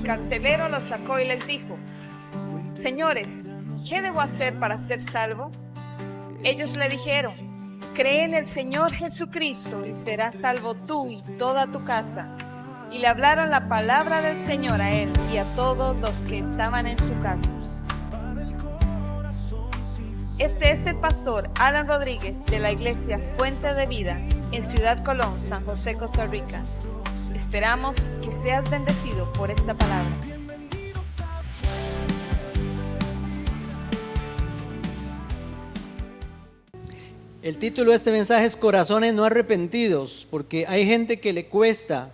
carcelero los sacó y les dijo: Señores, ¿qué debo hacer para ser salvo? Ellos le dijeron: cree en el Señor Jesucristo y serás salvo tú y toda tu casa. Y le hablaron la palabra del Señor a él y a todos los que estaban en su casa. Este es el pastor Alan Rodríguez de la iglesia Fuente de Vida en Ciudad Colón, San José, Costa Rica. Esperamos que seas bendecido por esta palabra. El título de este mensaje es Corazones no arrepentidos, porque hay gente que le cuesta.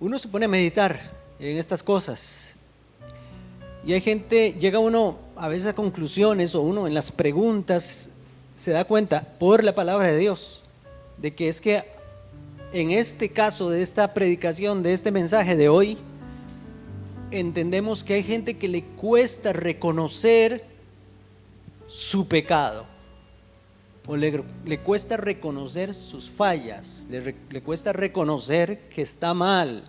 Uno se pone a meditar en estas cosas y hay gente, llega uno a veces a conclusiones, o uno en las preguntas se da cuenta por la palabra de Dios de que es que en este caso de esta predicación, de este mensaje de hoy, entendemos que hay gente que le cuesta reconocer su pecado, o le cuesta reconocer sus fallas, le cuesta reconocer que está mal.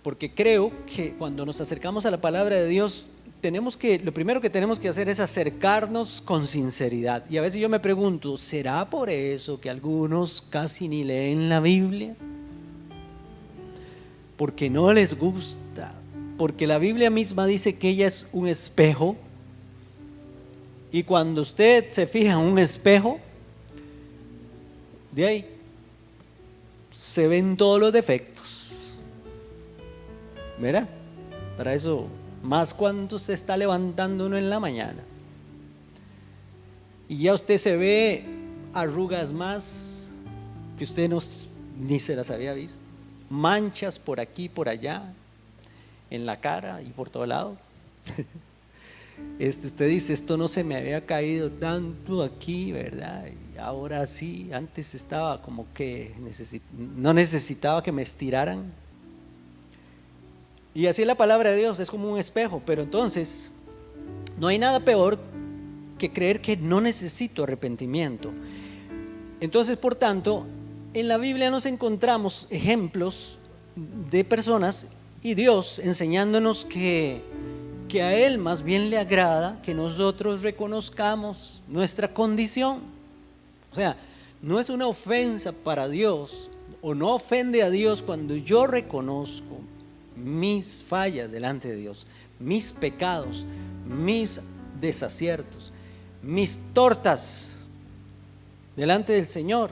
Porque creo que cuando nos acercamos a la palabra de Dios, lo primero que tenemos que hacer es acercarnos con sinceridad. Y a veces yo me pregunto, ¿será por eso que algunos casi ni leen la Biblia? Porque no les gusta, porque la Biblia misma dice que ella es un espejo. Y cuando usted se fija en un espejo, de ahí se ven todos los defectos, ¿verdad? Para eso, más cuando se está levantando uno en la mañana y ya usted se ve arrugas más que usted ni se las había visto, manchas por aquí, por allá, en la cara y por todo lado. Usted dice, esto no se me había caído tanto aquí, ¿verdad? Y ahora sí, antes estaba como que no necesitaba que me estiraran. Y así la palabra de Dios es como un espejo. Pero entonces no hay nada peor que creer que no necesito arrepentimiento. Entonces, por tanto, en la Biblia nos encontramos ejemplos de personas y Dios enseñándonos que a Él más bien le agrada que nosotros reconozcamos nuestra condición. O sea, no es una ofensa para Dios, o no ofende a Dios cuando yo reconozco mis fallas delante de Dios, mis pecados, mis desaciertos, mis tortas delante del Señor,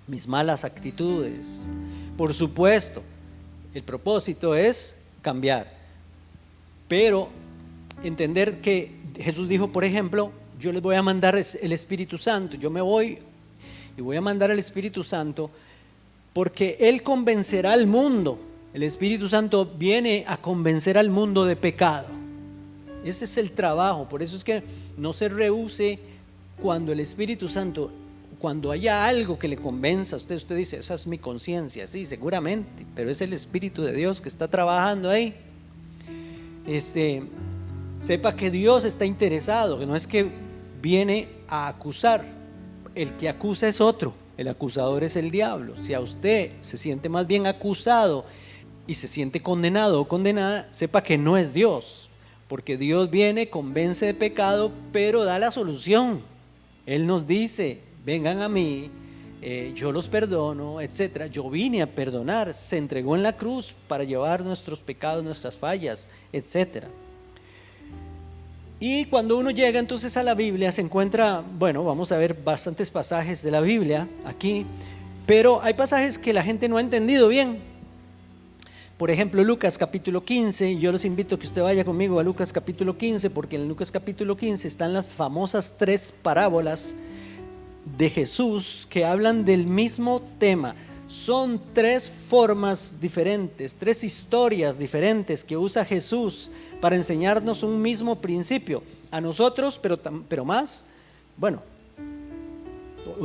mis malas actitudes. Por supuesto, el propósito es cambiar, pero entender que Jesús dijo, por ejemplo, yo les voy a mandar el Espíritu Santo. Yo me voy y voy a mandar el Espíritu Santo porque Él convencerá al mundo. El Espíritu Santo viene a convencer al mundo de pecado. Ese es el trabajo. Por eso es que no se rehúse cuando el Espíritu Santo, cuando haya algo que le convenza a usted dice, esa es mi conciencia. Sí, seguramente, pero es el Espíritu de Dios que está trabajando ahí. Sepa que Dios está interesado, que no es que viene a acusar. El que acusa es otro, el acusador es el diablo. Si a usted se siente más bien acusado y se siente condenado o condenada, sepa que no es Dios, porque Dios viene, convence de pecado, pero da la solución. Él nos dice, vengan a mí, yo los perdono, etc. Yo vine a perdonar, se entregó en la cruz para llevar nuestros pecados, nuestras fallas, etc. Y cuando uno llega entonces a la Biblia se encuentra, bueno, vamos a ver bastantes pasajes de la Biblia aquí, pero hay pasajes que la gente no ha entendido bien. Por ejemplo, Lucas capítulo 15, y yo los invito a que usted vaya conmigo a Lucas capítulo 15, porque en Lucas capítulo 15 están las famosas 3 parábolas de Jesús que hablan del mismo tema. Son 3 formas diferentes, 3 historias diferentes que usa Jesús para enseñarnos un mismo principio a nosotros, pero más, bueno,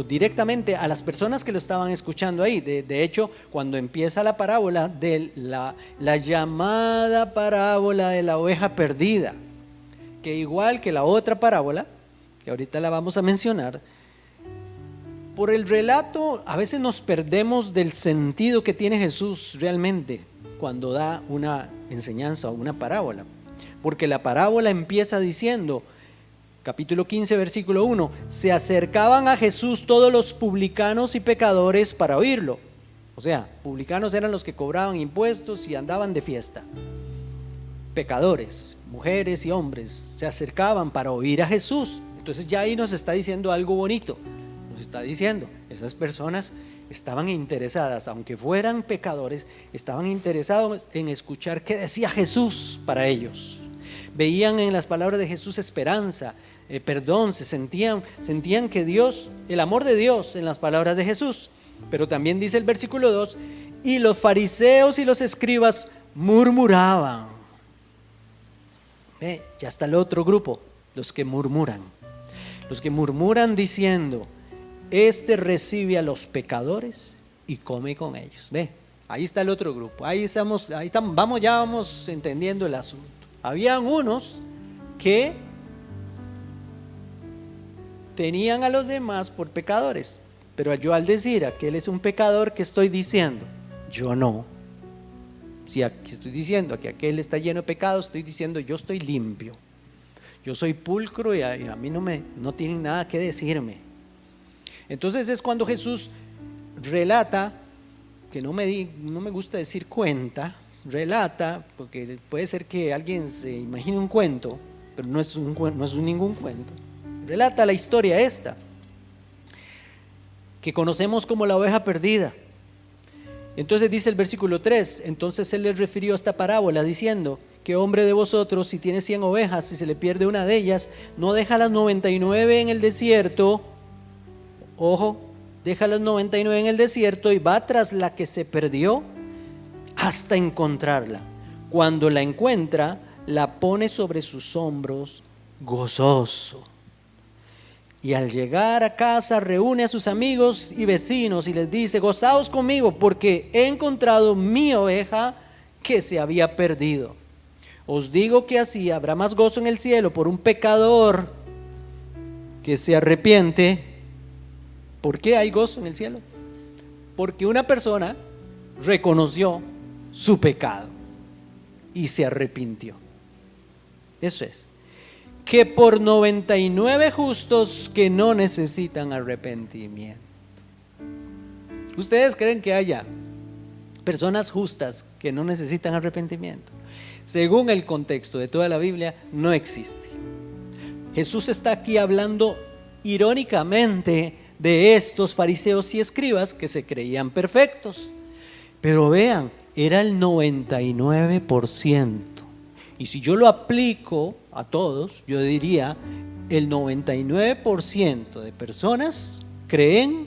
directamente a las personas que lo estaban escuchando ahí. De hecho, cuando empieza la parábola de la llamada parábola de la oveja perdida, que igual que la otra parábola, que ahorita la vamos a mencionar, por el relato a veces nos perdemos del sentido que tiene Jesús realmente cuando da una enseñanza o una parábola. Porque la parábola empieza diciendo, capítulo 15, versículo 1, se acercaban a Jesús todos los publicanos y pecadores para oírlo. O sea, publicanos eran los que cobraban impuestos y andaban de fiesta. Pecadores, mujeres y hombres, se acercaban para oír a Jesús. Entonces ya ahí nos está diciendo algo bonito. Nos está diciendo, esas personas estaban interesadas, aunque fueran pecadores, estaban interesados en escuchar qué decía Jesús para ellos. Veían en las palabras de Jesús esperanza, perdón, se sentían que Dios, el amor de Dios en las palabras de Jesús. Pero también dice el versículo 2, y los fariseos y los escribas murmuraban. Ya está el otro grupo, los que murmuran diciendo, este recibe a los pecadores y come con ellos. Ahí está el otro grupo, ahí estamos, vamos entendiendo el asunto. Habían unos que tenían a los demás por pecadores, pero yo al decir aquel es un pecador, ¿qué estoy diciendo? Yo no. Si estoy diciendo que aquel está lleno de pecados, estoy diciendo yo estoy limpio, yo soy pulcro y a mí no tienen nada que decirme. Entonces es cuando Jesús relata, que no me gusta decir cuenta, relata, porque puede ser que alguien se imagine un cuento, pero no es ningún cuento. Relata la historia esta, que conocemos como la oveja perdida. Entonces dice el versículo 3, entonces él les refirió esta parábola diciendo, ¿qué hombre de vosotros, si tiene 100 ovejas, si se le pierde una de ellas, no deja las 99 en el desierto? Ojo, deja las 99 en el desierto y va tras la que se perdió hasta encontrarla. Cuando la encuentra, la pone sobre sus hombros gozoso. Y al llegar a casa reúne a sus amigos y vecinos y les dice, gozaos conmigo porque he encontrado mi oveja que se había perdido. Os digo que así habrá más gozo en el cielo por un pecador que se arrepiente. ¿Por qué hay gozo en el cielo? Porque una persona reconoció su pecado y se arrepintió. Eso es. Que por 99 justos que no necesitan arrepentimiento. ¿Ustedes creen que haya personas justas que no necesitan arrepentimiento? Según el contexto de toda la Biblia, no existe. Jesús está aquí hablando irónicamente de estos fariseos y escribas que se creían perfectos. Pero vean, era el 99%. Y si yo lo aplico a todos, yo diría, el 99% de personas creen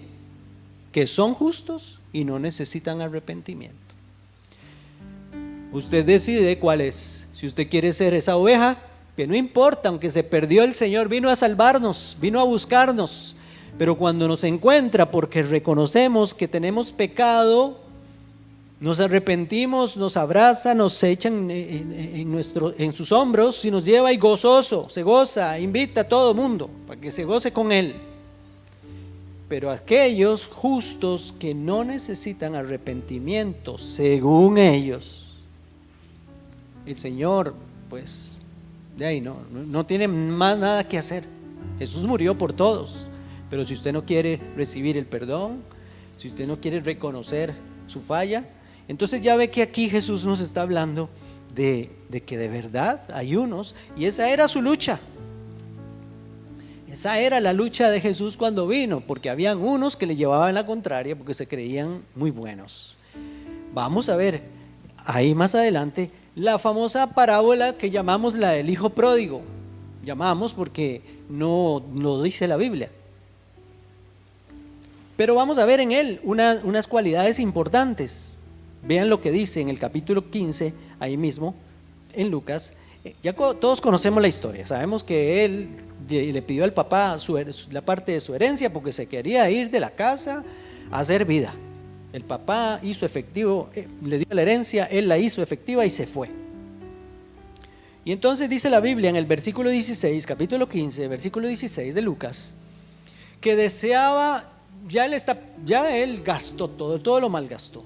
que son justos y no necesitan arrepentimiento. Usted decide cuál es. Si usted quiere ser esa oveja, que no importa, aunque se perdió, el Señor vino a salvarnos, vino a buscarnos. Pero cuando nos encuentra, porque reconocemos que tenemos pecado, nos arrepentimos, nos abraza, nos echa en sus hombros y nos lleva y gozoso, se goza, invita a todo mundo para que se goce con Él. Pero aquellos justos que no necesitan arrepentimiento, según ellos, el Señor, pues, de ahí no tiene más nada que hacer. Jesús murió por todos, pero si usted no quiere recibir el perdón, si usted no quiere reconocer su falla, entonces ya ve que aquí Jesús nos está hablando de que de verdad hay unos, y esa era su lucha. Esa era la lucha de Jesús cuando vino, porque habían unos que le llevaban la contraria porque se creían muy buenos. Vamos a ver ahí más adelante la famosa parábola que llamamos la del hijo pródigo. Llamamos porque no lo dice la Biblia. Pero vamos a ver en él unas cualidades importantes. Vean lo que dice en el capítulo 15, ahí mismo, en Lucas. Ya todos conocemos la historia, sabemos que él le pidió al papá la parte de su herencia porque se quería ir de la casa a hacer vida. El papá hizo efectivo, le dio la herencia, él la hizo efectiva y se fue. Y entonces dice la Biblia en el versículo 16, capítulo 15, versículo 16 de Lucas, que deseaba ya él gastó todo lo malgastó.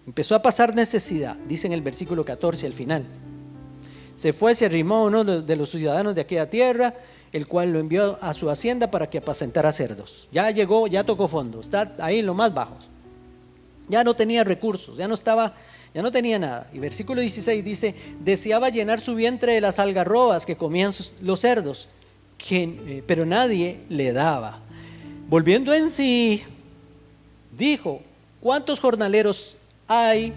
Empezó a pasar necesidad, dice en el versículo 14 al final. Se fue, se arrimó a uno de los ciudadanos de aquella tierra, el cual lo envió a su hacienda para que apacentara cerdos. Ya llegó, ya tocó fondo, está ahí en lo más bajo. Ya no tenía recursos, ya no tenía nada. Y versículo 16 dice: deseaba llenar su vientre de las algarrobas que comían los cerdos, pero nadie le daba. Volviendo en sí, dijo: ¿cuántos jornaleros hay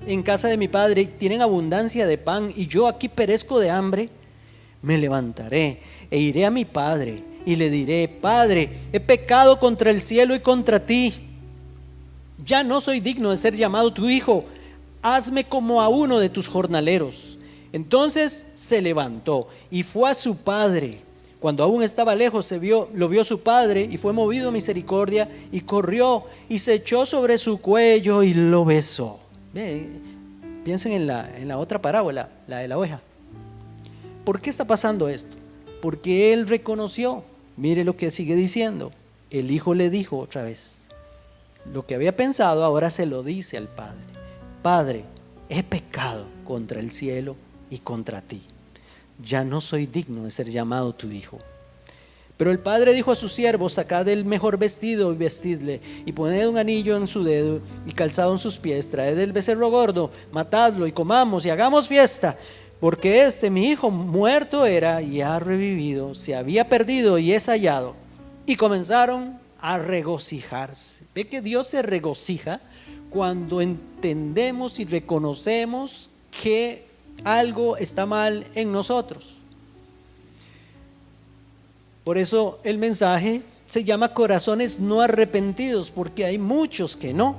en casa de mi padre? Tienen abundancia de pan y yo aquí perezco de hambre. Me levantaré e iré a mi padre y le diré: Padre, he pecado contra el cielo y contra ti. Ya no soy digno de ser llamado tu hijo. Hazme como a uno de tus jornaleros. Entonces se levantó y fue a su padre. Cuando aún estaba lejos lo vio su padre y fue movido a misericordia y corrió y se echó sobre su cuello y lo besó. Piensen en la otra parábola, la de la oveja. ¿Por qué está pasando esto? Porque él reconoció. Mire lo que sigue diciendo. El hijo le dijo otra vez lo que había pensado, ahora se lo dice al padre: Padre, he pecado contra el cielo y contra ti. Ya no soy digno de ser llamado tu hijo. Pero el padre dijo a sus siervos: sacad el mejor vestido y vestidle, y poned un anillo en su dedo y calzado en sus pies. Traed el becerro gordo, matadlo y comamos y hagamos fiesta, porque mi hijo muerto era y ha revivido, se había perdido y es hallado. Y comenzaron a regocijarse. Ve que Dios se regocija cuando entendemos y reconocemos que algo está mal en nosotros. Por eso el mensaje se llama corazones no arrepentidos, porque hay muchos que no.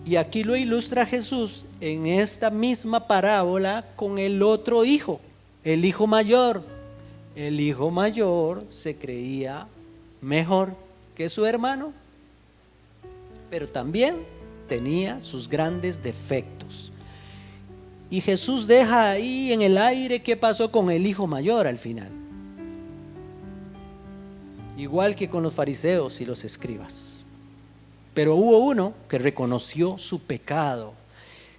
Y aquí lo ilustra Jesús en esta misma parábola con el otro hijo, el hijo mayor. El hijo mayor se creía mejor que su hermano, pero también tenía sus grandes defectos. Y Jesús deja ahí en el aire qué pasó con el hijo mayor al final. Igual que con los fariseos y los escribas. Pero hubo uno que reconoció su pecado,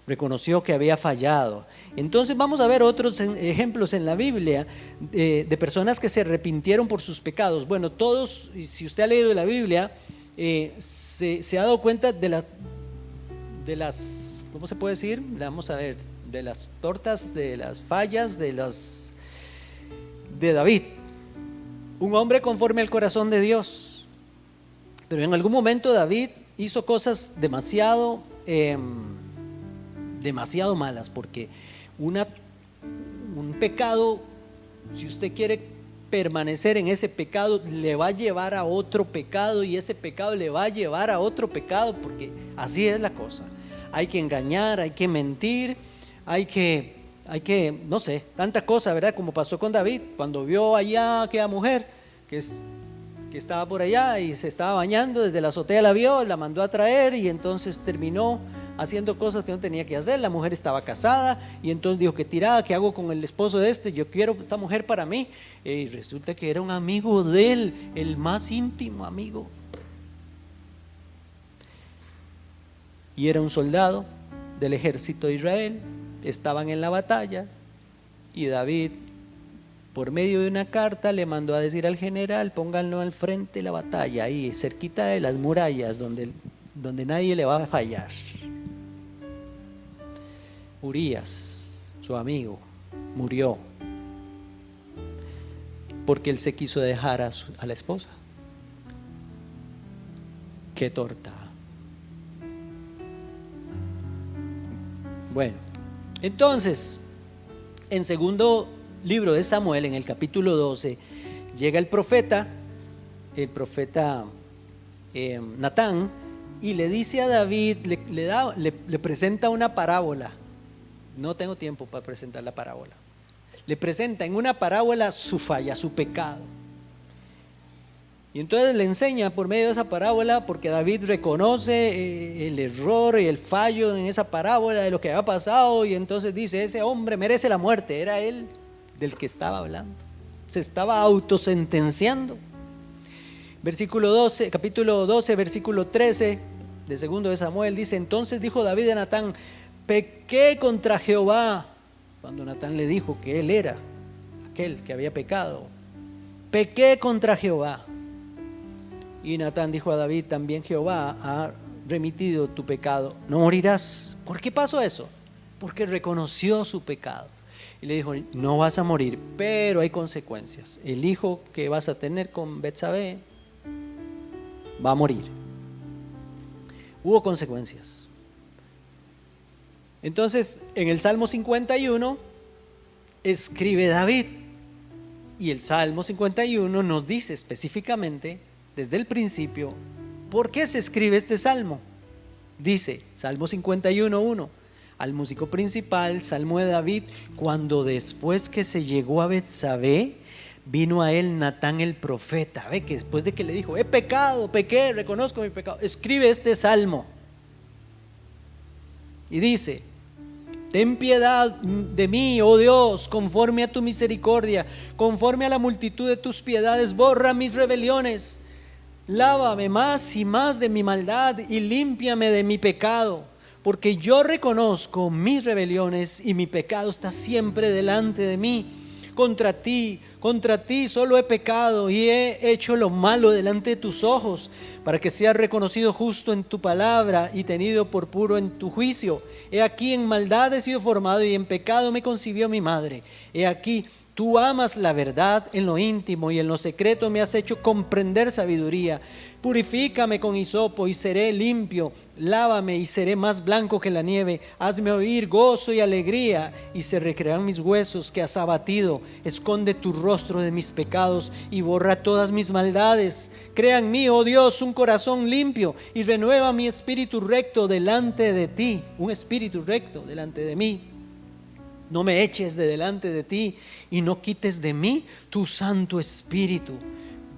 reconoció que había fallado. Entonces vamos a ver otros ejemplos en la Biblia de personas que se arrepintieron por sus pecados. Bueno, todos, si usted ha leído la Biblia, se ha dado cuenta de las, ¿cómo se puede decir? Vamos a ver, de las tortas, de las fallas, de David. Un hombre conforme al corazón de Dios. Pero en algún momento David hizo cosas demasiado malas, porque un pecado, si usted quiere permanecer en ese pecado, le va a llevar a otro pecado, y ese pecado le va a llevar a otro pecado, porque así es la cosa. Hay que engañar, hay que mentir, hay que, no sé, tanta cosa, ¿verdad? Como pasó con David, cuando vio allá aquella mujer que estaba por allá y se estaba bañando, desde la azotea la vio, la mandó a traer, y entonces terminó haciendo cosas que no tenía que hacer. La mujer estaba casada y entonces dijo: qué tirada, ¿qué hago con el esposo de este? Yo quiero esta mujer para mí. Y resulta que era un amigo de él, el más íntimo amigo, y era un soldado del ejército de Israel. Estaban en la batalla y David, por medio de una carta, le mandó a decir al general: pónganlo al frente de la batalla, ahí cerquita de las murallas, donde nadie le va a fallar. Urías, su amigo, murió porque él se quiso dejar a la esposa. Qué torta. Bueno, entonces, en segundo libro de Samuel, en el capítulo 12, llega el profeta Natán, y le dice a David, le presenta una parábola. No tengo tiempo para presentar la parábola. Le presenta en una parábola su falla, su pecado. Y entonces le enseña por medio de esa parábola, porque David reconoce el error y el fallo en esa parábola de lo que había pasado, y entonces dice: ese hombre merece la muerte. Era él del que estaba hablando. Se estaba autosentenciando. Versículo 12, capítulo 12, versículo 13 de segundo de Samuel dice: entonces dijo David a Natán: pequé contra Jehová. Cuando Natán le dijo que él era aquel que había pecado, pequé contra Jehová. Y Natán dijo a David: también Jehová ha remitido tu pecado, no morirás. ¿Por qué pasó eso? Porque reconoció su pecado y le dijo: no vas a morir, pero hay consecuencias. El hijo que vas a tener con Betsabé va a morir. Hubo consecuencias. Entonces, en el Salmo 51 escribe David, y el Salmo 51 nos dice específicamente desde el principio por qué se escribe este salmo. Dice Salmo 51:1: al músico principal, salmo de David, cuando después que se llegó a Betsabé, vino a él Natán el profeta. Ve que después de que le dijo: he pecado, pequé, reconozco mi pecado, escribe este salmo. Y dice: ten piedad de mí, oh Dios, conforme a tu misericordia, conforme a la multitud de tus piedades, borra mis rebeliones. Lávame más y más de mi maldad y límpiame de mi pecado, porque yo reconozco mis rebeliones y mi pecado está siempre delante de mí. Contra ti solo he pecado y he hecho lo malo delante de tus ojos, para que seas reconocido justo en tu palabra y tenido por puro en tu juicio. He aquí, en maldad he sido formado y en pecado me concibió mi madre. He aquí, tú amas la verdad en lo íntimo y en lo secreto me has hecho comprender sabiduría. Purifícame con hisopo y seré limpio, lávame y seré más blanco que la nieve. Hazme oír gozo y alegría y se recrearán mis huesos que has abatido. Esconde tu rostro de mis pecados y borra todas mis maldades. Crea en mí, oh Dios, un corazón limpio y renueva mi espíritu recto delante de ti. Un espíritu recto delante de mí. No me eches de delante de ti y no quites de mí tu Santo Espíritu.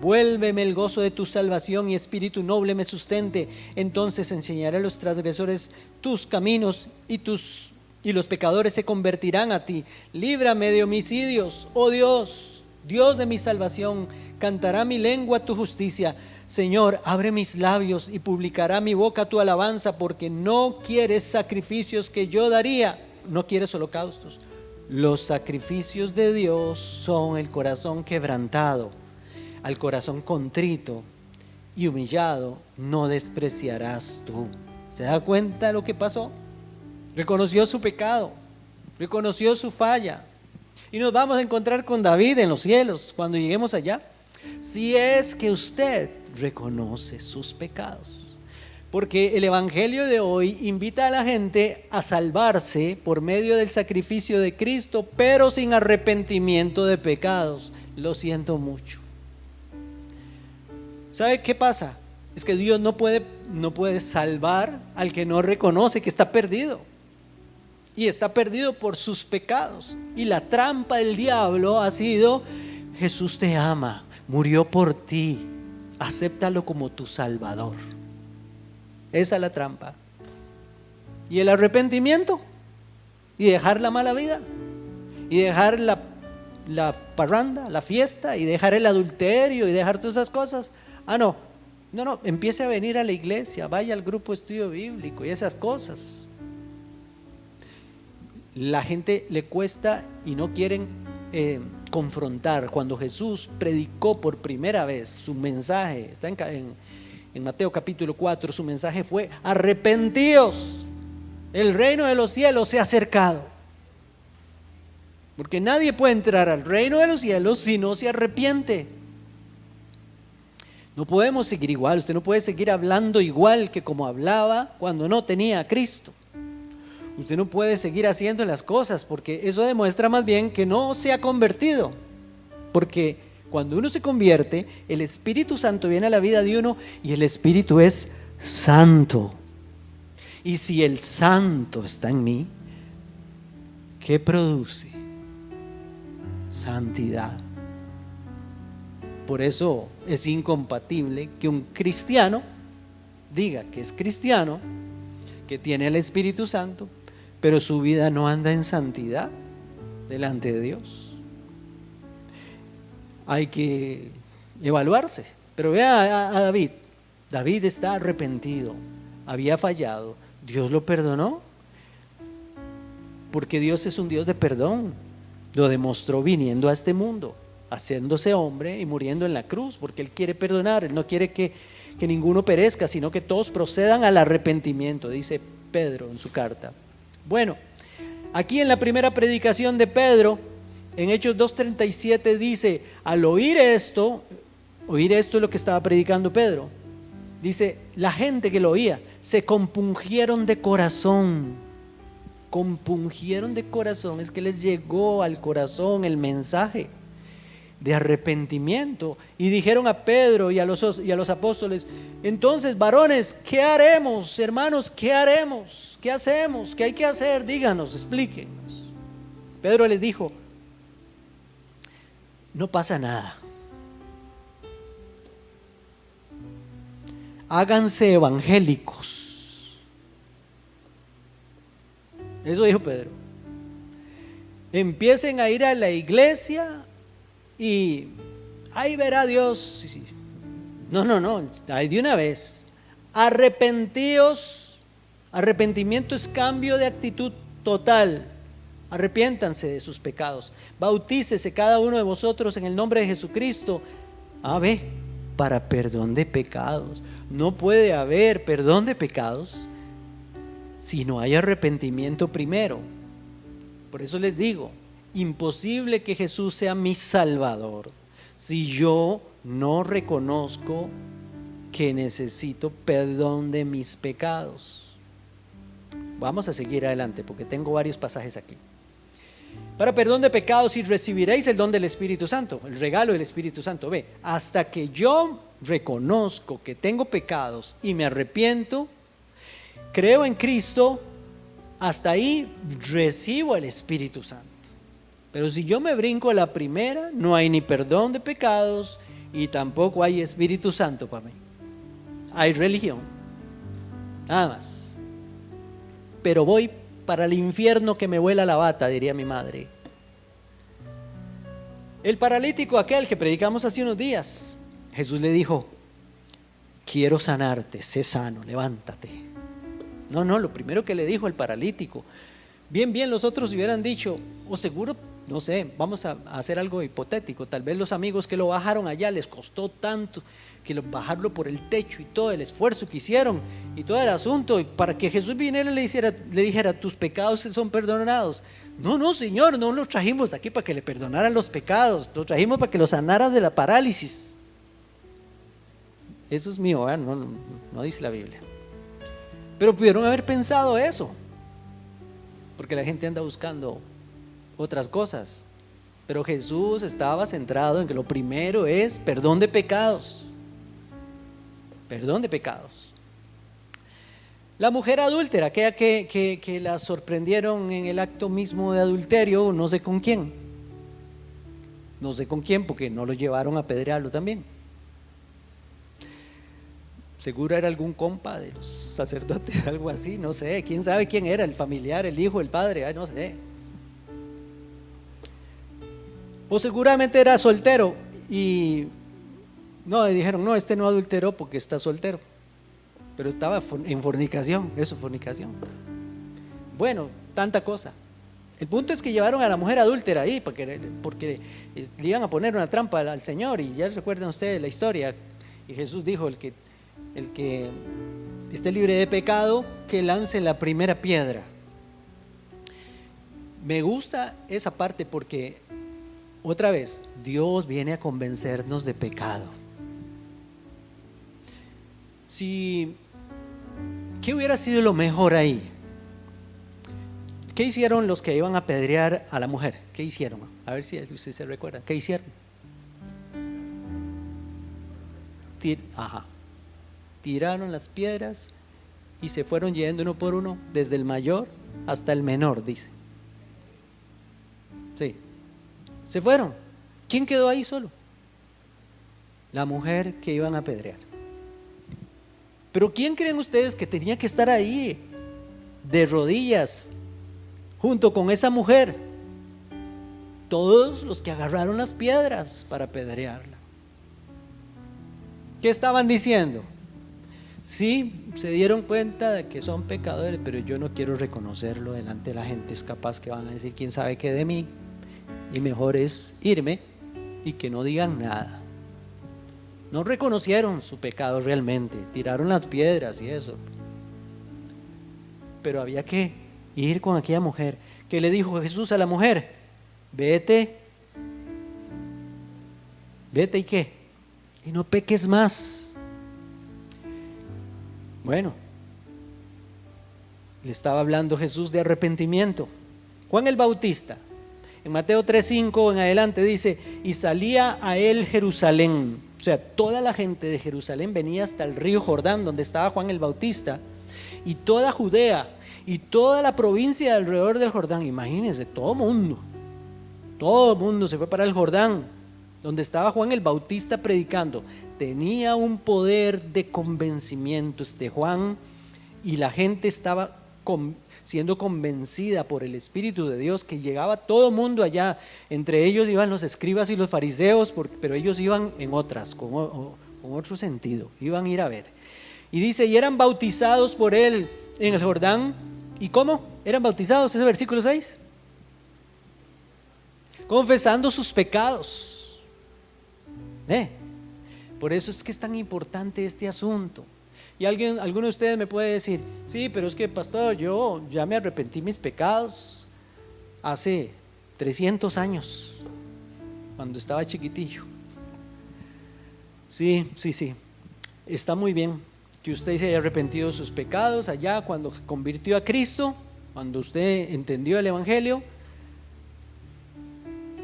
Vuélveme el gozo de tu salvación y espíritu noble me sustente. Entonces enseñaré a los transgresores tus caminos y los pecadores se convertirán a ti. Líbrame de homicidios, oh Dios, Dios de mi salvación. Cantará mi lengua tu justicia. Señor, abre mis labios y publicará mi boca tu alabanza, porque no quieres sacrificios que yo daría. No quieres holocaustos. Los sacrificios de Dios son el corazón quebrantado. Al corazón contrito y humillado no despreciarás tú. ¿Se da cuenta de lo que pasó? Reconoció su pecado, reconoció su falla. Y nos vamos a encontrar con David en los cielos cuando lleguemos allá, si es que usted reconoce sus pecados. Porque el evangelio de hoy invita a la gente a salvarse por medio del sacrificio de Cristo, pero sin arrepentimiento de pecados. Lo siento mucho. ¿Sabe qué pasa? Es que Dios no puede salvar al que no reconoce que está perdido. Y está perdido por sus pecados. Y la trampa del diablo ha sido: Jesús te ama, murió por ti, acéptalo como tu Salvador. Esa es la trampa. Y el arrepentimiento, y dejar la mala vida, y dejar la parranda, la fiesta, y dejar el adulterio, y dejar todas esas cosas. No, empiece a venir a la iglesia, vaya al grupo de estudio bíblico y esas cosas. La gente le cuesta y no quieren confrontar. Cuando Jesús predicó por primera vez su mensaje, está en Mateo capítulo 4, su mensaje fue: arrepentíos, el reino de los cielos se ha acercado. Porque nadie puede entrar al reino de los cielos si no se arrepiente. No podemos seguir igual. Usted no puede seguir hablando igual que como hablaba cuando no tenía a Cristo. Usted no puede seguir haciendo las cosas, porque eso demuestra más bien que no se ha convertido. Porque cuando uno se convierte, el Espíritu Santo viene a la vida de uno y el Espíritu es santo. Y si el santo está en mí, ¿qué produce? Santidad. Por eso es incompatible que un cristiano diga que es cristiano, que tiene el Espíritu Santo, pero su vida no anda en santidad delante de Dios. Hay que evaluarse Pero vea a David. David está arrepentido, había fallado. Dios lo perdonó, porque Dios es un Dios de perdón. Lo demostró viniendo a este mundo, haciéndose hombre y muriendo en la cruz, porque Él quiere perdonar. Él no quiere que ninguno perezca, sino que todos procedan al arrepentimiento, dice Pedro en su carta. Bueno, aquí en la primera predicación de Pedro, en Hechos 2:37 dice, al oír esto es lo que estaba predicando Pedro. Dice, la gente que lo oía se compungieron de corazón. Compungieron de corazón, es que les llegó al corazón el mensaje de arrepentimiento. Y dijeron a Pedro y a los apóstoles, entonces, varones, ¿qué haremos? Hermanos, ¿qué haremos? ¿Qué hacemos? ¿Qué hay que hacer? Díganos, explíquenos. Pedro les dijo, no pasa nada. Háganse evangélicos. Eso dijo Pedro. Empiecen a ir a la iglesia y ahí verá Dios. No, ahí de una vez. Arrepentíos. Arrepentimiento es cambio de actitud total. Arrepiéntanse de sus pecados. Bautícese cada uno de vosotros en el nombre de Jesucristo. Para perdón de pecados. No puede haber perdón de pecados si no hay arrepentimiento primero. Por eso les digo, imposible que Jesús sea mi Salvador si yo no reconozco que necesito perdón de mis pecados. Vamos a seguir adelante porque tengo varios pasajes aquí. Para perdón de pecados y recibiréis el don del Espíritu Santo, el regalo del Espíritu Santo. Hasta que yo reconozco que tengo pecados y me arrepiento, creo en Cristo, hasta ahí recibo el Espíritu Santo. Pero si yo me brinco a la primera, no hay ni perdón de pecados y tampoco hay Espíritu Santo para mí. Hay religión, nada más. Pero voy para el infierno que me vuela la bata, diría mi madre. El paralítico aquel que predicamos hace unos días, Jesús le dijo, quiero sanarte, sé sano, levántate. No, lo primero que le dijo el paralítico, bien, los otros hubieran dicho, o seguro, no sé, vamos a hacer algo hipotético, tal vez los amigos que lo bajaron allá les costó tanto que bajarlo por el techo y todo el esfuerzo que hicieron y todo el asunto, y para que Jesús viniera y le dijera, tus pecados son perdonados. No, Señor, no los trajimos aquí para que le perdonaran los pecados, los trajimos para que los sanaras de la parálisis. Eso es mío, no dice la Biblia. Pero pudieron haber pensado eso, porque la gente anda buscando otras cosas. Pero Jesús estaba centrado en que lo primero es perdón de pecados. Perdón de pecados. La mujer adúltera, aquella que la sorprendieron en el acto mismo de adulterio, no sé con quién. No sé con quién, porque no lo llevaron a apedrearlo también. Seguro era algún compa de los sacerdotes, algo así, no sé, quién sabe quién era, el familiar, el hijo, el padre, no sé. O seguramente era soltero y dijeron, no, este no adulteró porque está soltero, pero estaba en fornicación, eso es fornicación. Bueno, tanta cosa. El punto es que llevaron a la mujer adúltera ahí porque le iban a poner una trampa al Señor, y ya recuerdan ustedes la historia, y Jesús dijo, el que esté libre de pecado, que lance la primera piedra. Me gusta esa parte porque, otra vez, Dios viene a convencernos de pecado. ¿Qué hubiera sido lo mejor ahí? ¿Qué hicieron los que iban a apedrear a la mujer? ¿Qué hicieron? A ver si ustedes se recuerdan. ¿Qué hicieron? Tiraron las piedras y se fueron yendo uno por uno, desde el mayor hasta el menor, dice. Sí, se fueron. ¿Quién quedó ahí solo? La mujer que iban a apedrear. Pero ¿quién creen ustedes que tenía que estar ahí de rodillas junto con esa mujer? Todos los que agarraron las piedras para apedrearla. ¿Qué estaban diciendo? Sí, se dieron cuenta de que son pecadores, pero yo no quiero reconocerlo delante de la gente. Es capaz que van a decir quién sabe qué de mí, y mejor es irme y que no digan nada. No reconocieron su pecado realmente, tiraron las piedras y eso. Pero había que ir con aquella mujer. ¿Qué le dijo Jesús a la mujer? Vete y qué, y no peques más. Bueno, le estaba hablando Jesús de arrepentimiento. Juan el Bautista, en Mateo 3:5 en adelante dice: y salía a él Jerusalén, o sea, toda la gente de Jerusalén venía hasta el río Jordán, donde estaba Juan el Bautista, y toda Judea y toda la provincia alrededor del Jordán. Imagínense, todo mundo se fue para el Jordán, donde estaba Juan el Bautista predicando. Tenía un poder de convencimiento este Juan, y la gente estaba siendo convencida por el Espíritu de Dios, que llegaba todo mundo allá. Entre ellos iban los escribas y los fariseos, pero ellos iban en otras, con otro sentido, iban a ir a ver. Y dice: y eran bautizados por él en el Jordán. ¿Y cómo eran bautizados? Ese versículo 6. Confesando sus pecados. Por eso es que es tan importante este asunto. Y alguno de ustedes me puede decir: sí, pero es que, pastor, yo ya me arrepentí mis pecados hace 300 años, cuando estaba chiquitillo. Sí, está muy bien que usted se haya arrepentido de sus pecados allá cuando convirtió a Cristo, cuando usted entendió el Evangelio,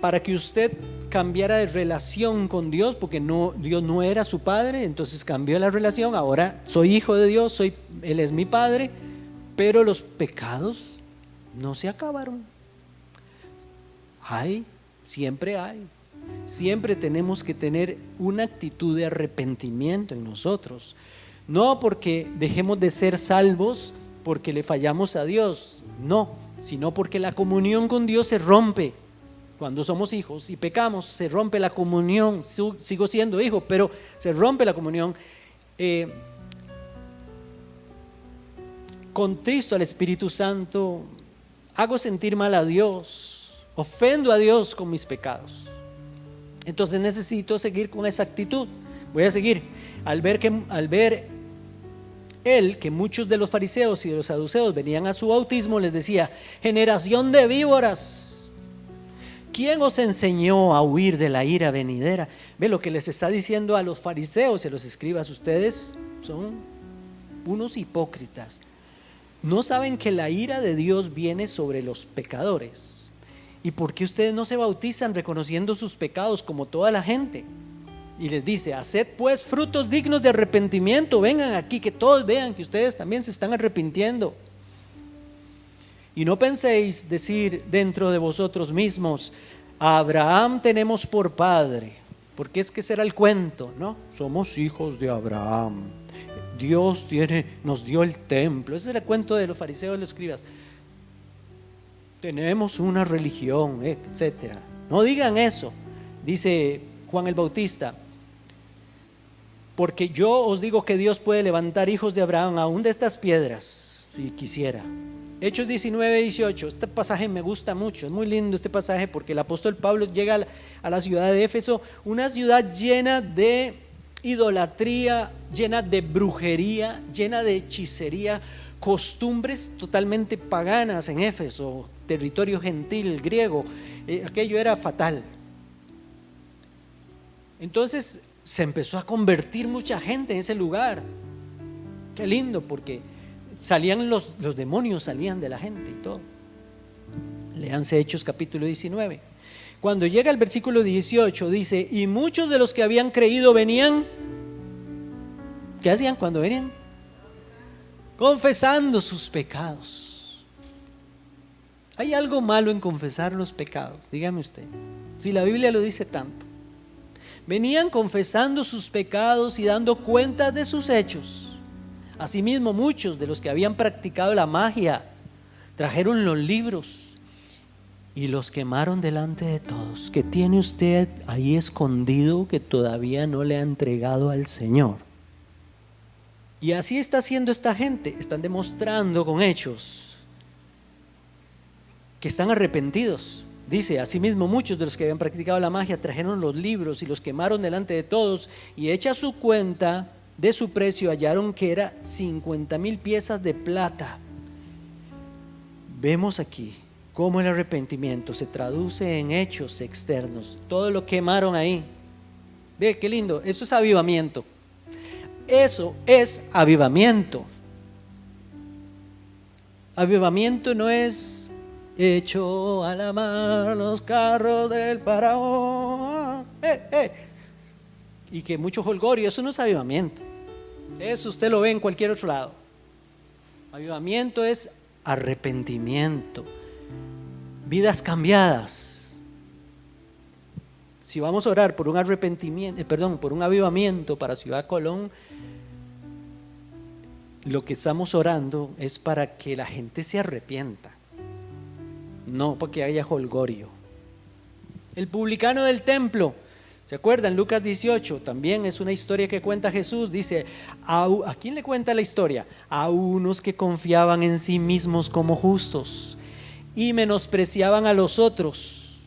para que usted cambiara de relación con Dios, porque Dios no era su padre, entonces cambió la relación. Ahora soy hijo de Dios, Él es mi padre, pero los pecados no se acabaron. Siempre tenemos que tener una actitud de arrepentimiento en nosotros. No porque dejemos de ser salvos porque le fallamos a Dios, no, sino porque la comunión con Dios se rompe. Cuando somos hijos y pecamos, se rompe la comunión. Sigo siendo hijo, pero se rompe la comunión. Contristo al Espíritu Santo, hago sentir mal a Dios, ofendo a Dios con mis pecados. Entonces necesito seguir con esa actitud. Voy a seguir. Al ver él que muchos de los fariseos y de los saduceos venían a su bautismo, les decía: generación de víboras, ¿quién os enseñó a huir de la ira venidera? Ve lo que les está diciendo a los fariseos y a los escribas: ustedes son unos hipócritas. No saben que la ira de Dios viene sobre los pecadores. ¿Y por qué ustedes no se bautizan reconociendo sus pecados como toda la gente? Y les dice: haced pues frutos dignos de arrepentimiento. Vengan aquí, que todos vean que ustedes también se están arrepintiendo. Y no penséis decir dentro de vosotros mismos: a Abraham tenemos por padre. Porque es que será el cuento, ¿no? Somos hijos de Abraham. Dios nos dio el templo. Ese era el cuento de los fariseos y los escribas. Tenemos una religión, etcétera. No digan eso. Dice Juan el Bautista: porque yo os digo que Dios puede levantar hijos de Abraham aún de estas piedras, si quisiera. Hechos 19:18. Este pasaje me gusta mucho, es muy lindo este pasaje, porque el apóstol Pablo llega a la ciudad de Éfeso, una ciudad llena de idolatría, llena de brujería, llena de hechicería, costumbres totalmente paganas en Éfeso, territorio gentil griego. Aquello era fatal. Entonces se empezó a convertir mucha gente en ese lugar. Qué lindo, porque salían los demonios, salían de la gente y todo. Léanse Hechos capítulo 19. Cuando llega el versículo 18 dice: y muchos de los que habían creído venían. ¿Qué hacían cuando venían? Confesando sus pecados. ¿Hay algo malo en confesar los pecados? Dígame usted, si la Biblia lo dice tanto. Venían confesando sus pecados y dando cuentas de sus hechos. Asimismo, muchos de los que habían practicado la magia trajeron los libros y los quemaron delante de todos. ¿Qué tiene usted ahí escondido que todavía no le ha entregado al Señor? Y así está haciendo esta gente. Están demostrando con hechos que están arrepentidos. Dice: asimismo muchos de los que habían practicado la magia trajeron los libros y los quemaron delante de todos, y hecha su cuenta de su precio hallaron que era 50,000 piezas de plata. Vemos aquí cómo el arrepentimiento se traduce en hechos externos. Todo lo quemaron ahí. Ve qué lindo, eso es avivamiento. Eso es avivamiento. Avivamiento no es echó a la mar los carros del faraón, y que mucho jolgorio. Eso no es avivamiento. Eso usted lo ve en cualquier otro lado. Avivamiento es arrepentimiento, vidas cambiadas. Si vamos a orar por un arrepentimiento, por un avivamiento para Ciudad Colón, lo que estamos orando es para que la gente se arrepienta, no para que haya jolgorio. El publicano del templo, ¿se acuerdan? Lucas 18, también es una historia que cuenta Jesús. Dice: ¿a quién le cuenta la historia? A unos que confiaban en sí mismos como justos y menospreciaban a los otros.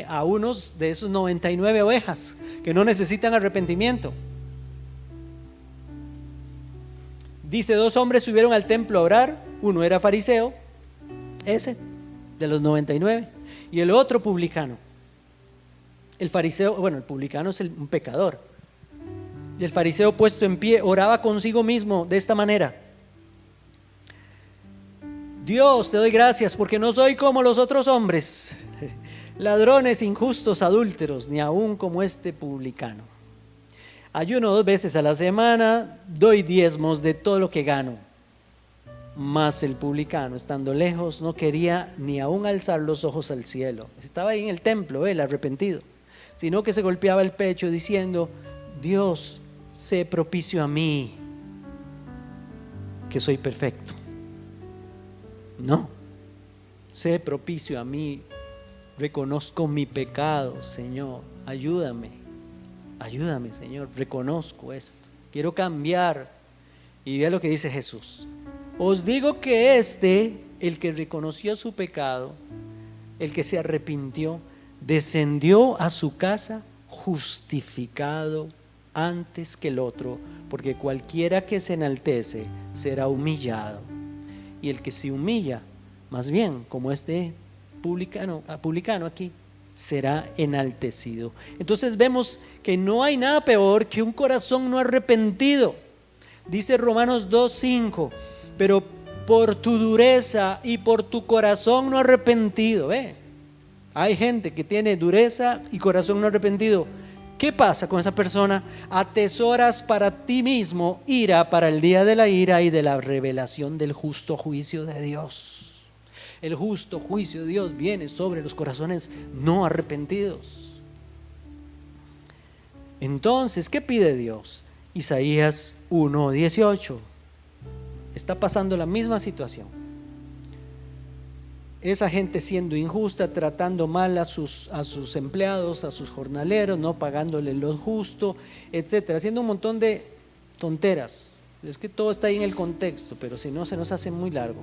A unos de esos 99 ovejas que no necesitan arrepentimiento. Dice: 2 hombres subieron al templo a orar. Uno era fariseo, ese de los 99, y el otro publicano. El fariseo, el publicano es un pecador. Y el fariseo, puesto en pie, oraba consigo mismo de esta manera: Dios, te doy gracias porque no soy como los otros hombres, ladrones, injustos, adúlteros, ni aún como este publicano. Ayuno 2 veces a la semana, doy diezmos de todo lo que gano. Mas el publicano, estando lejos, no quería ni aún alzar los ojos al cielo. Estaba ahí en el templo, el arrepentido, sino que se golpeaba el pecho diciendo: Dios, sé propicio a mí, que soy perfecto. No, sé propicio a mí, reconozco mi pecado, Señor, ayúdame, Señor, reconozco esto, quiero cambiar. Y vea lo que dice Jesús: os digo que el que reconoció su pecado, el que se arrepintió, descendió a su casa justificado antes que el otro, porque cualquiera que se enaltece será humillado, y el que se humilla, más bien como este publicano aquí, será enaltecido. Entonces vemos que no hay nada peor que un corazón no arrepentido. Dice Romanos 2:5: pero por tu dureza y por tu corazón no arrepentido. Hay gente que tiene dureza y corazón no arrepentido. ¿Qué pasa con esa persona? Atesoras para ti mismo ira para el día de la ira y de la revelación del justo juicio de Dios. El justo juicio de Dios viene sobre los corazones no arrepentidos. Entonces, ¿qué pide Dios? Isaías 1:18. Está pasando la misma situación. Esa gente siendo injusta, tratando mal a sus empleados, a sus jornaleros, no pagándole lo justo, etcétera, haciendo un montón de tonteras. Es que todo está ahí en el contexto, pero si no se nos hace muy largo.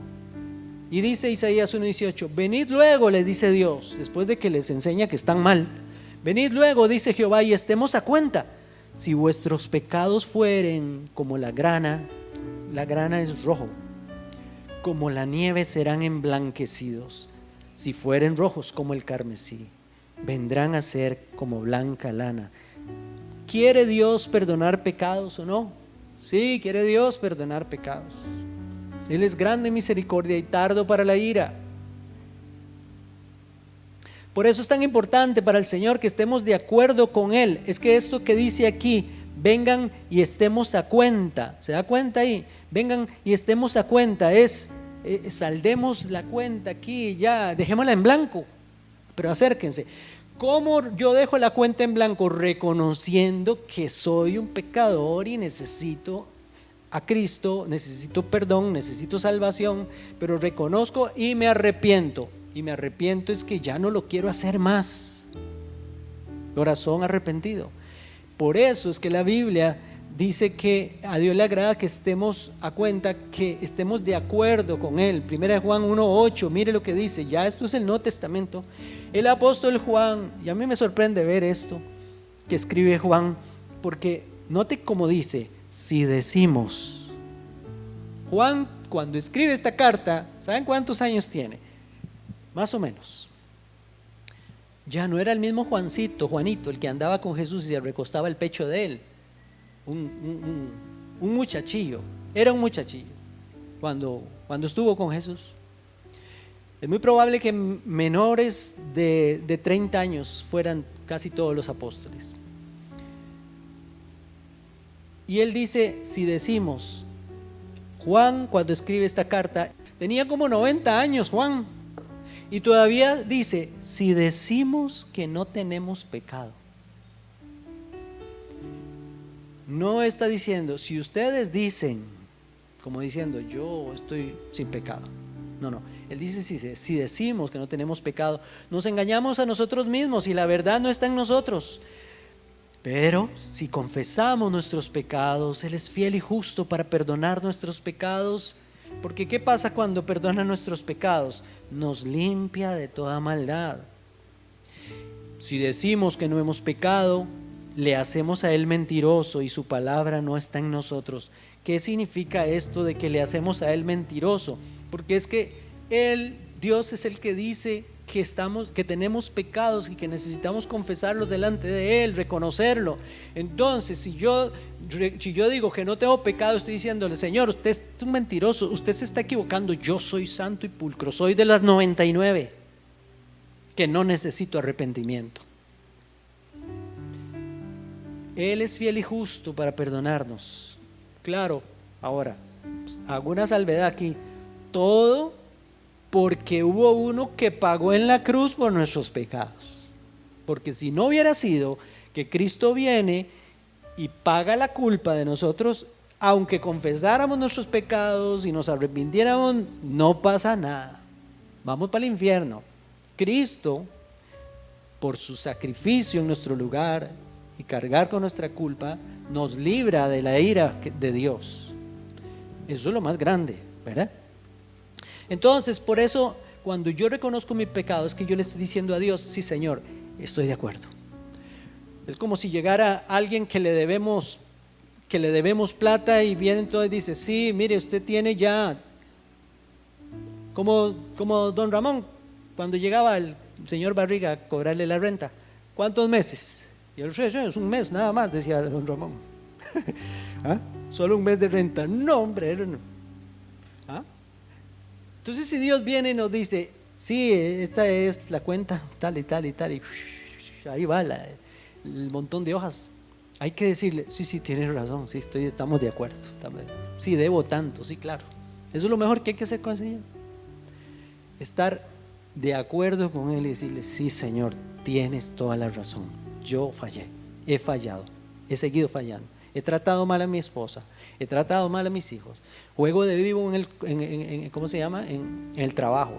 Y dice Isaías 1:18: venid luego, les dice Dios, después de que les enseña que están mal. Venid luego, dice Jehová, y estemos a cuenta. Si vuestros pecados fueren como la grana es rojo, como la nieve serán emblanquecidos. Si fueren rojos como el carmesí, vendrán a ser como blanca lana. ¿Quiere Dios perdonar pecados o no? Sí, quiere Dios perdonar pecados. Él es grande en misericordia y tardo para la ira. Por eso es tan importante para el Señor que estemos de acuerdo con Él. Es que esto que dice aquí: vengan y estemos a cuenta. ¿Se da cuenta ahí? Vengan y estemos a cuenta. Saldemos la cuenta aquí, ya, dejémosla en blanco. Pero acérquense. ¿Cómo yo dejo la cuenta en blanco? Reconociendo que soy un pecador y necesito a Cristo, necesito perdón, necesito salvación, pero reconozco y me arrepiento. y me arrepiento es que ya no lo quiero hacer más. Corazón arrepentido. Por eso es que la Biblia dice que a Dios le agrada que estemos a cuenta, que estemos de acuerdo con Él. Primera de Juan 1:8, mire lo que dice, ya esto es el Nuevo Testamento. El apóstol Juan, y a mí me sorprende ver esto que escribe Juan, porque note cómo dice, si decimos. Juan, cuando escribe esta carta, ¿saben cuántos años tiene? Más o menos. Ya no era el mismo Juanito, el que andaba con Jesús y se recostaba el pecho de él. Un muchachillo, era un muchachillo cuando estuvo con Jesús. Es muy probable que menores de 30 años fueran casi todos los apóstoles. Y él dice, si decimos, Juan cuando escribe esta carta, tenía como 90 años Juan, y todavía dice, si decimos que no tenemos pecado. No está diciendo, si ustedes dicen, como diciendo, yo estoy sin pecado. No. Él dice, si decimos que no tenemos pecado, nos engañamos a nosotros mismos y la verdad no está en nosotros. Pero si confesamos nuestros pecados, Él es fiel y justo para perdonar nuestros pecados. Porque ¿qué pasa cuando perdona nuestros pecados? Nos limpia de toda maldad. Si decimos que no hemos pecado, le hacemos a Él mentiroso y su palabra no está en nosotros. ¿Qué significa esto de que le hacemos a Él mentiroso? Porque es que Dios es el que dice que tenemos pecados y que necesitamos confesarlos delante de Él, reconocerlo. Entonces, si yo digo que no tengo pecado, estoy diciéndole, Señor, usted es un mentiroso, usted se está equivocando, yo soy santo y pulcro, soy de las 99 que no necesito arrepentimiento. Él es fiel y justo para perdonarnos. Claro, ahora, hago una salvedad aquí, todo porque hubo uno que pagó en la cruz por nuestros pecados. Porque si no hubiera sido que Cristo viene y paga la culpa de nosotros, aunque confesáramos nuestros pecados y nos arrepintiéramos, no pasa nada. Vamos para el infierno. Cristo, por su sacrificio en nuestro lugar y cargar con nuestra culpa, nos libra de la ira de Dios. Eso es lo más grande, ¿verdad? Entonces, por eso, cuando yo reconozco mi pecado, es que yo le estoy diciendo a Dios, sí, Señor, estoy de acuerdo. Es como si llegara alguien que le debemos plata y viene entonces y dice, sí, mire, usted tiene ya, como don Ramón, cuando llegaba el señor Barriga a cobrarle la renta, ¿cuántos meses? Y él decía, es un mes nada más, decía don Ramón. ¿Ah? Solo un mes de renta. No, hombre, ¿ah? Entonces, si Dios viene y nos dice, sí, esta es la cuenta, tal y tal y tal, y ahí va el montón de hojas, hay que decirle, sí, tienes razón, sí, estamos de acuerdo, sí, debo tanto, sí, claro. Eso es lo mejor que hay que hacer con el Señor, estar de acuerdo con Él y decirle, sí, Señor, tienes toda la razón, yo fallé, he fallado, he seguido fallando, he tratado mal a mi esposa, he tratado mal a mis hijos, juego de vivo ¿cómo se llama? En el trabajo,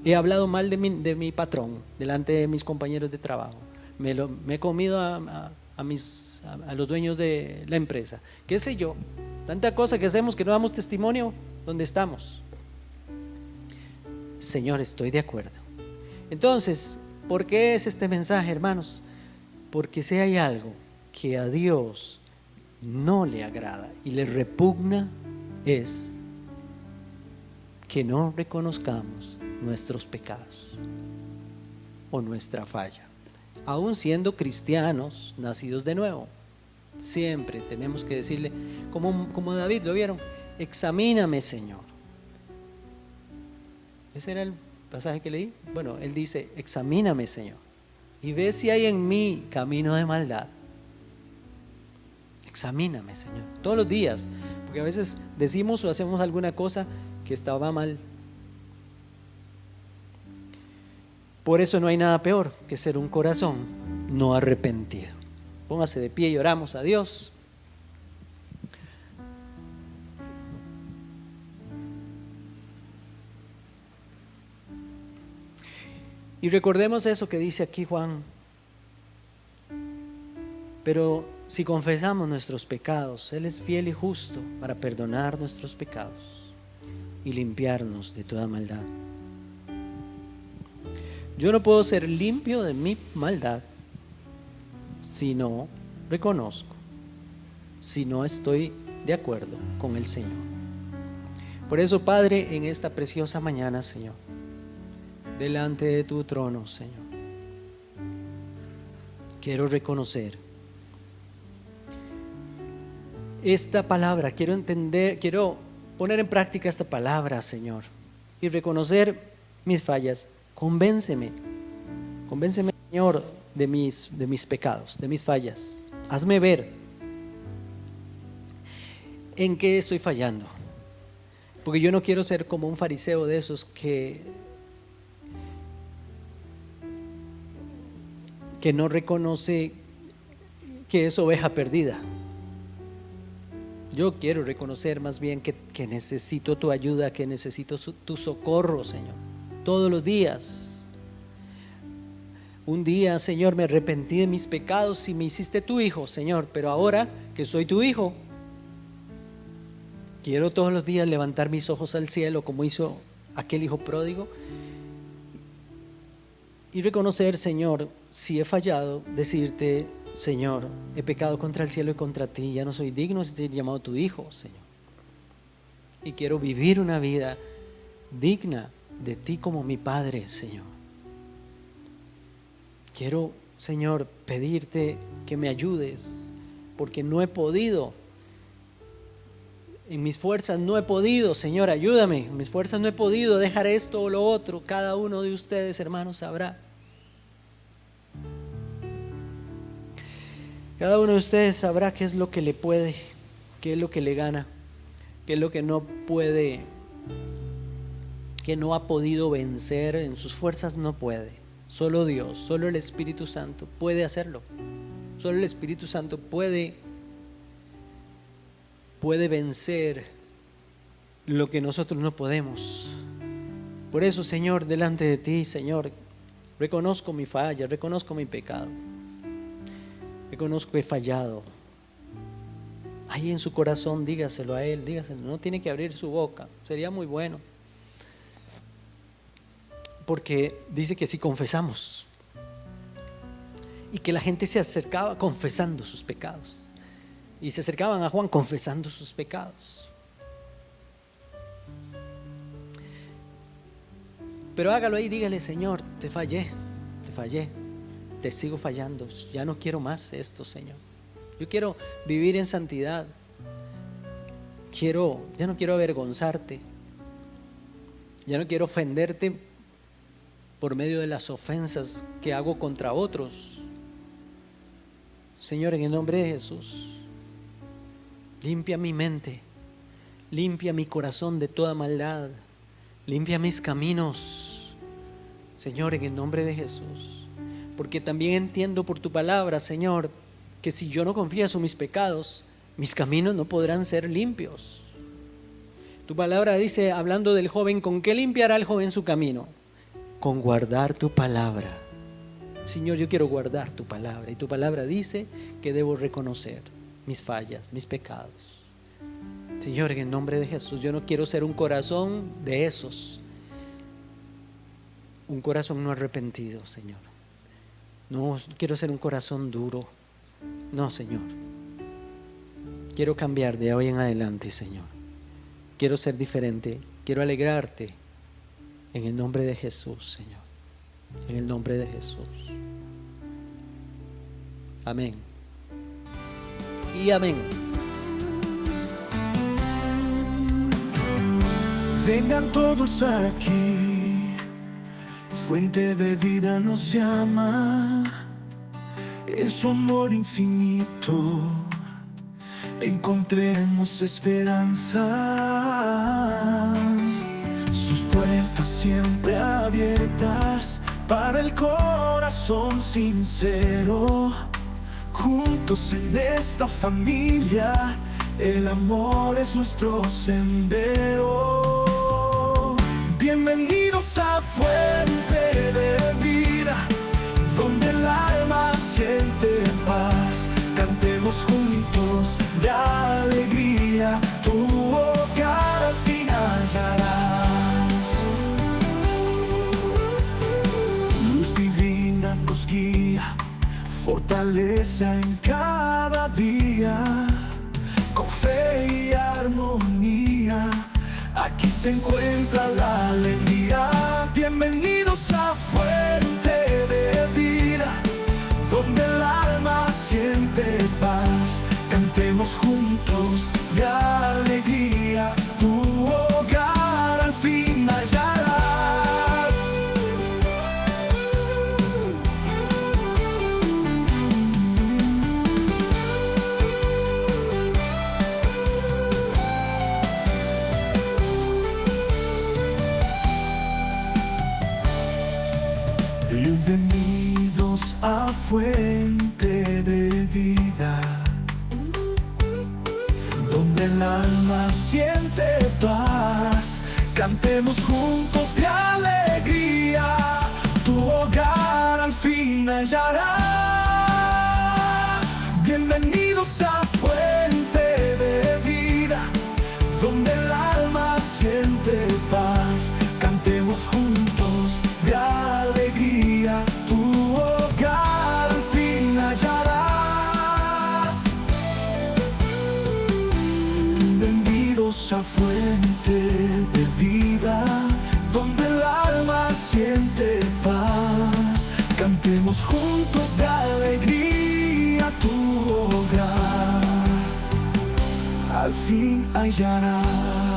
he hablado mal de mi patrón delante de mis compañeros de trabajo, me he comido a los dueños de la empresa, qué sé yo, tanta cosa que hacemos que no damos testimonio donde estamos. Señor, estoy de acuerdo. Entonces, ¿por qué es este mensaje, hermanos? Porque si hay algo que a Dios no le agrada y le repugna, es que no reconozcamos nuestros pecados o nuestra falla. Aún siendo cristianos, nacidos de nuevo, siempre tenemos que decirle, como David, ¿lo vieron? Examíname, Señor. Ese era el pasaje que leí. Bueno, él dice, examíname, Señor, y ve si hay en mí camino de maldad. Examíname, Señor, todos los días, porque a veces decimos o hacemos alguna cosa que estaba mal. Por eso no hay nada peor que ser un corazón no arrepentido. Póngase de pie y oramos a Dios. Y recordemos eso que dice aquí Juan. Pero si confesamos nuestros pecados, Él es fiel y justo para perdonar nuestros pecados y limpiarnos de toda maldad. Yo no puedo ser limpio de mi maldad si no reconozco, si no estoy de acuerdo con el Señor. Por eso, Padre, en esta preciosa mañana, Señor, delante de tu trono, Señor, quiero reconocer esta palabra, quiero poner en práctica esta palabra, Señor, y reconocer mis fallas. Convénceme, Señor, de mis pecados, de mis fallas. Hazme ver en qué estoy fallando, porque yo no quiero ser como un fariseo de esos que no reconoce que es oveja perdida. Yo quiero reconocer más bien que necesito tu ayuda, que necesito tu socorro, Señor, todos los días. Un día, Señor, me arrepentí de mis pecados y me hiciste tu hijo, Señor, pero ahora que soy tu hijo, quiero todos los días levantar mis ojos al cielo como hizo aquel hijo pródigo y reconocer, Señor, si he fallado, decirte: Señor, he pecado contra el cielo y contra ti, ya no soy digno de ser llamado tu hijo, Señor. Y quiero vivir una vida digna de ti como mi Padre, Señor. Quiero, Señor, pedirte que me ayudes, porque no he podido, en mis fuerzas no he podido, Señor, ayúdame, en mis fuerzas no he podido dejar esto o lo otro. Cada uno de ustedes, hermanos, sabrá. Cada uno de ustedes sabrá qué es lo que le puede, qué es lo que le gana, qué es lo que no puede, que no ha podido vencer, en sus fuerzas no puede. Solo Dios, solo el Espíritu Santo puede hacerlo. Solo el Espíritu Santo puede vencer lo que nosotros no podemos. Por eso, Señor, delante de ti, Señor, reconozco mi falla, reconozco mi pecado. Reconozco que he fallado. Ahí en su corazón dígaselo a Él, dígaselo. No tiene que abrir su boca, sería muy bueno. Porque dice que si confesamos, y que la gente se acercaba confesando sus pecados, y se acercaban a Juan confesando sus pecados. Pero hágalo ahí, dígale: Señor, te fallé, te sigo fallando, ya no quiero más esto, Señor. Yo quiero vivir en santidad, ya no quiero avergonzarte, ya no quiero ofenderte por medio de las ofensas que hago contra otros. Señor, en el nombre de Jesús, limpia mi mente, limpia mi corazón de toda maldad, limpia mis caminos, Señor, en el nombre de Jesús. Porque también entiendo por tu palabra, Señor, que si yo no confieso mis pecados, mis caminos no podrán ser limpios. Tu palabra dice, hablando del joven, ¿con qué limpiará el joven su camino? Con guardar tu palabra. Señor, yo quiero guardar tu palabra, y tu palabra dice que debo reconocer mis fallas, mis pecados. Señor, en el nombre de Jesús, yo no quiero ser un corazón de esos, un corazón no arrepentido, Señor. No quiero ser un corazón duro. No, Señor. Quiero cambiar de hoy en adelante, Señor. Quiero ser diferente. Quiero alegrarte. En el nombre de Jesús, Señor. En el nombre de Jesús. Amén. Y amén. Vengan todos aquí, fuente de vida nos llama, en su amor infinito encontremos esperanza. Sus puertas siempre abiertas para el corazón sincero. Juntos en esta familia, el amor es nuestro sendero. Bienvenidos a Fuente de Vida. de alegría, tu hogar al fin hallarás. Luz divina nos guía, fortaleza en cada día, con fe y armonía, aquí se encuentra la alegría. Bienvenidos a Fuente de Vida, donde el alma siente paz. Cantemos juntos de alegría, tu hogar al fin hallarás. Bienvenidos a Fuente de Vida, donde el alma siente paz. Cantemos juntos de alegría, tu hogar al fin hallarás. Bienvenidos a Fuente de Vida, donde el alma siente paz. Cantemos juntos de alegría, tu hogar al fin hallarás. Bienvenidos a Fuente de Vida, donde el alma siente paz. Cantemos juntos de alegría, tu hogar al fin hallarás.